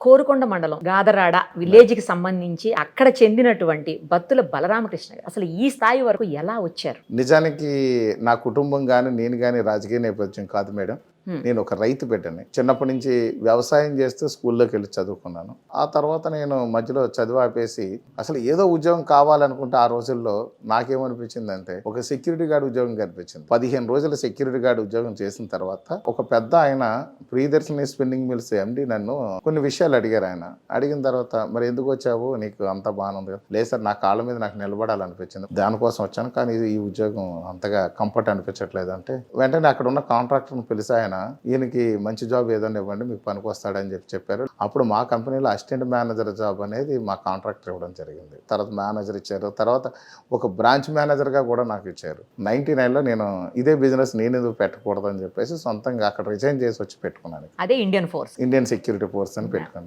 కోరుకొండ మండలం గాదరాడ విలేజ్ కి సంబంధించి అక్కడ చెందినటువంటి బత్తుల బలరామకృష్ణ గారు అసలు ఈ స్థాయి వరకు ఎలా వచ్చారు? నిజానికి నా కుటుంబం కానీ నేను కానీ రాజకీయ నేపథ్యం కాదు మేడం. నేను ఒక రైతు బిడ్డని. చిన్నప్పటి నుంచి వ్యవసాయం చేస్తూ స్కూల్లోకి వెళ్ళి చదువుకున్నాను. ఆ తర్వాత నేను మధ్యలో చదువు ఆపేసి అసలు ఏదో ఉద్యోగం కావాలనుకుంటే ఆ రోజుల్లో నాకేమనిపించింది అంటే ఒక సెక్యూరిటీ గార్డ్ ఉద్యోగం కనిపించింది. 15 రోజుల సెక్యూరిటీ గార్డ్ ఉద్యోగం చేసిన తర్వాత ఒక పెద్ద ఆయన ప్రియదర్శిని స్పిన్నింగ్ మిల్స్ ఎండి నన్ను కొన్ని విషయాలు అడిగారు. ఆయన అడిగిన తర్వాత మరి ఎందుకు వచ్చావు, నీకు అంత బాగానే ఉంది కదా? లేదు సార్, నా కాళ్ళ మీద నాకు నిలబడాలనిపించింది, దానికోసం వచ్చాను, కానీ ఈ ఉద్యోగం అంతగా కంఫర్ట్ అనిపించట్లేదు అంటే వెంటనే అక్కడ ఉన్న కాంట్రాక్టర్ని పిలిచి ఆయన ఈయనకి మంచి జాబ్ ఏదైనా ఇవ్వండి, మీకు పనికి వస్తాడని చెప్పారు. అప్పుడు మా కంపెనీలో అసిస్టెంట్ మేనేజర్ జాబ్ అనేది మా కాంట్రాక్టర్ ఇవ్వడం జరిగింది. తర్వాత మేనేజర్ ఇచ్చారు, తర్వాత ఒక బ్రాంచ్ మేనేజర్గా కూడా నాకు ఇచ్చారు. 99లో నేను ఇదే బిజినెస్ నేను ఎందుకు పెట్టకూడదని చెప్పేసి సొంతంగా అక్కడ రిజైన్ చేసి వచ్చి పెట్టుకున్నాను. అదే Indian force, Indian security force అని పెట్టుకున్నాను.